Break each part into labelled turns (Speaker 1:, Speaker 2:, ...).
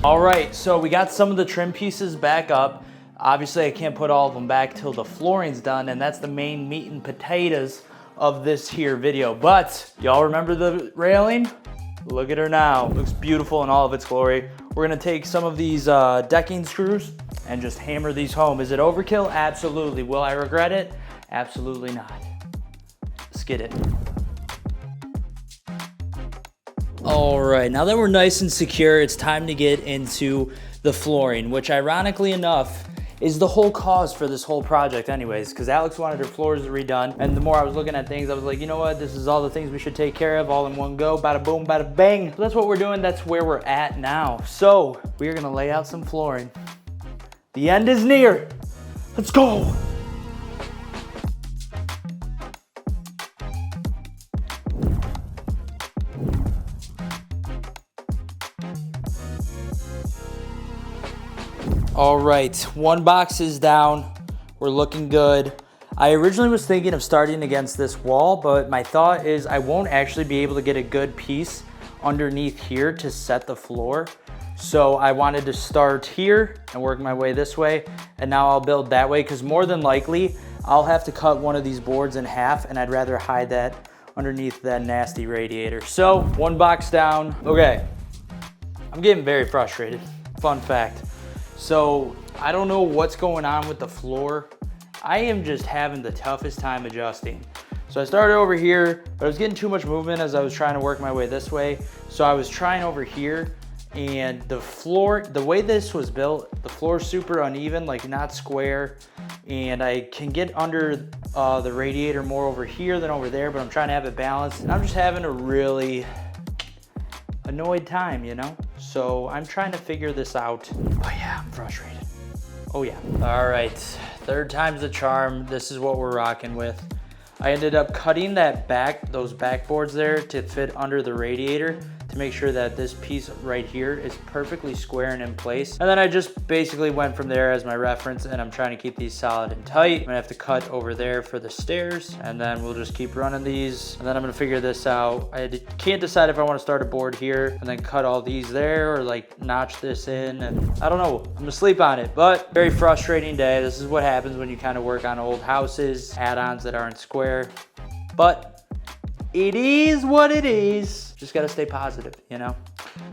Speaker 1: All right, so we got some of the trim pieces back up. Obviously, I can't put all of them back till the flooring's done, and that's the main meat and potatoes of this here video. But y'all remember the railing? Look at her now. Looks beautiful in all of its glory. We're gonna take some of these decking screws and just hammer these home. Is it overkill? Absolutely. Will I regret it? Absolutely not. Let's get it. All right, now that we're nice and secure, it's time to get into the flooring, which ironically enough is the whole cause for this whole project anyways, because Alex wanted her floors redone, and the more I was looking at things, I was like, you know what, this is all the things we should take care of all in one go, bada boom, bada bang. So that's what we're doing, that's where we're at now. So we're gonna lay out some flooring. The end is near, let's go. All right, one box is down. We're looking good. I originally was thinking of starting against this wall, but my thought is I won't actually be able to get a good piece underneath here to set the floor. So I wanted to start here and work my way this way, and now I'll build that way, because more than likely I'll have to cut one of these boards in half, and I'd rather hide that underneath that nasty radiator. So one box down. Okay, I'm getting very frustrated. Fun fact. So I don't know what's going on with the floor. I am just having the toughest time adjusting. So I started over here, but I was getting too much movement as I was trying to work my way this way. So I was trying over here, and the floor, the way this was built, the floor is super uneven, like not square. And I can get under the radiator more over here than over there, but I'm trying to have it balanced. And I'm just having a really annoyed time, you know? So I'm trying to figure this out. But yeah, I'm frustrated. Oh yeah. All right, third time's the charm. This is what we're rocking with. I ended up cutting those backboards there to fit under the radiator to make sure that this piece right here is perfectly square and in place. And then I just basically went from there as my reference, and I'm trying to keep these solid and tight. I'm gonna have to cut over there for the stairs, and then we'll just keep running these. And then I'm gonna figure this out. I can't decide if I wanna start a board here and then cut all these there, or like notch this in, and I don't know. I'm gonna sleep on it, but very frustrating day. This is what happens when you kind of work on old houses, add-ons that aren't square. But it is what it is. Just gotta stay positive, you know?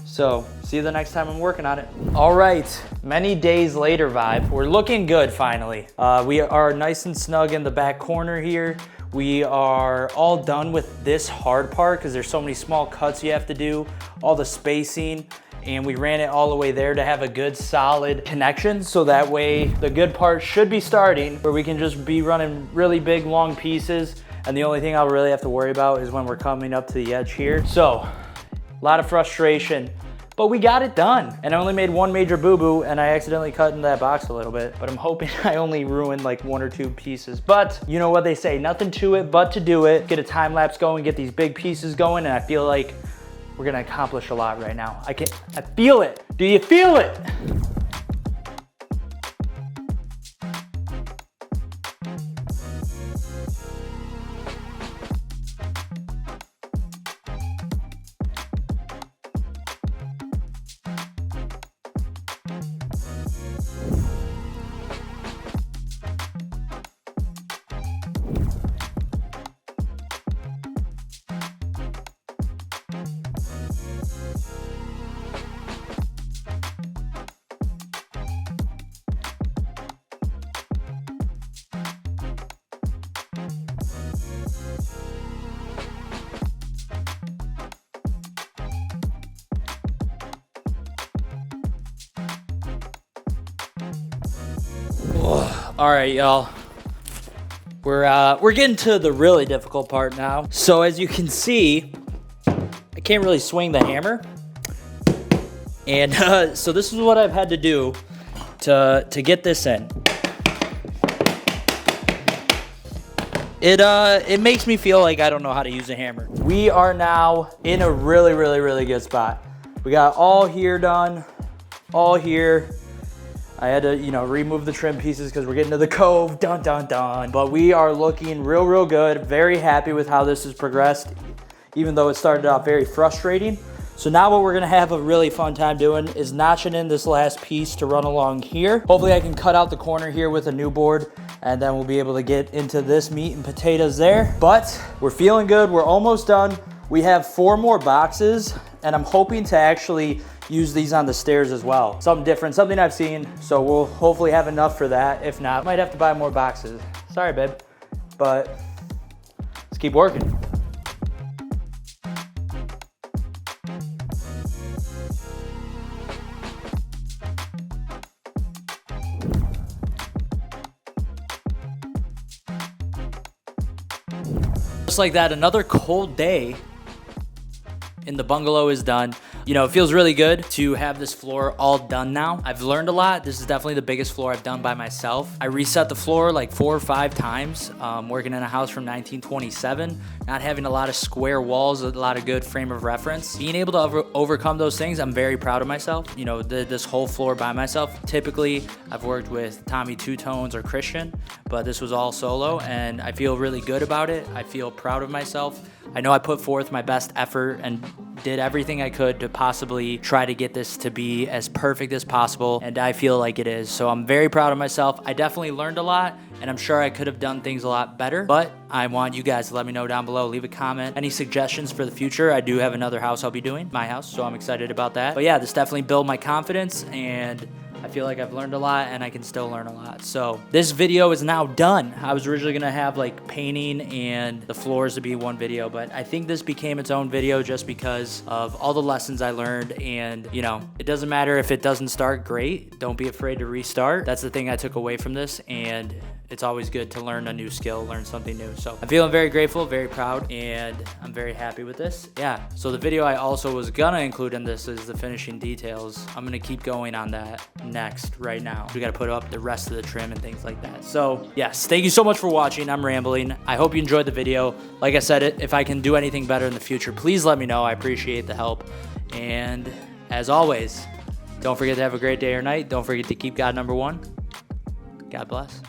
Speaker 1: So, see you the next time I'm working on it. All right, many days later vibe. We're looking good finally. We are nice and snug in the back corner here. We are all done with this hard part because there's so many small cuts you have to do, all the spacing, and we ran it all the way there to have a good solid connection, so that way the good part should be starting, where we can just be running really big long pieces. And the only thing I'll really have to worry about is when we're coming up to the edge here. So, a lot of frustration, but we got it done. And I only made one major boo-boo, and I accidentally cut in that box a little bit, but I'm hoping I only ruined like one or two pieces. But you know what they say, nothing to it but to do it. Get a time lapse going, get these big pieces going, and I feel like we're gonna accomplish a lot right now. I feel it. Do you feel it? All right, y'all. We're getting to the really difficult part now. So as you can see, I can't really swing the hammer. And so this is what I've had to do to get this in. It makes me feel like I don't know how to use a hammer. We are now in a really, really, really good spot. We got all here done, all here. I had to, remove the trim pieces because we're getting to the cove, dun, dun, dun. But we are looking real, real good. Very happy with how this has progressed, even though it started out very frustrating. So now what we're gonna have a really fun time doing is notching in this last piece to run along here. Hopefully I can cut out the corner here with a new board, and then we'll be able to get into this meat and potatoes there. But we're feeling good, we're almost done. We have 4 more boxes, and I'm hoping to actually use these on the stairs as well. Something different, something I've seen, so we'll hopefully have enough for that. If not, might have to buy more boxes. Sorry, babe, but let's keep working. Just like that, another cold day in the bungalow is done. You know, it feels really good to have this floor all done now. I've learned a lot. This is definitely the biggest floor I've done by myself. I reset the floor like 4 or 5 times, working in a house from 1927, not having a lot of square walls, a lot of good frame of reference. Being able to overcome those things, I'm very proud of myself. You know, this whole floor by myself. Typically, I've worked with Tommy Two Tones or Christian, but this was all solo, and I feel really good about it. I feel proud of myself. I know I put forth my best effort and did everything I could to possibly try to get this to be as perfect as possible, and I feel like it is. So I'm very proud of myself. I definitely learned a lot, and I'm sure I could have done things a lot better, but I want you guys to let me know down below. Leave a comment. Any suggestions for the future? I do have another house I'll be doing, my house, so I'm excited about that. But yeah, this definitely built my confidence, and I feel like I've learned a lot, and I can still learn a lot. So this video is now done. I was originally gonna have like painting and the floors to be one video, but I think this became its own video just because of all the lessons I learned. And you know, it doesn't matter if it doesn't start great. Don't be afraid to restart. That's the thing I took away from this, and it's always good to learn a new skill, learn something new. So I'm feeling very grateful, very proud, and I'm very happy with this. Yeah, so the video I also was gonna include in this is the finishing details. I'm gonna keep going on that next right now. We gotta put up the rest of the trim and things like that. So yes, thank you so much for watching. I'm rambling. I hope you enjoyed the video. Like I said, if I can do anything better in the future, please let me know. I appreciate the help. And as always, don't forget to have a great day or night. Don't forget to keep God number one. God bless.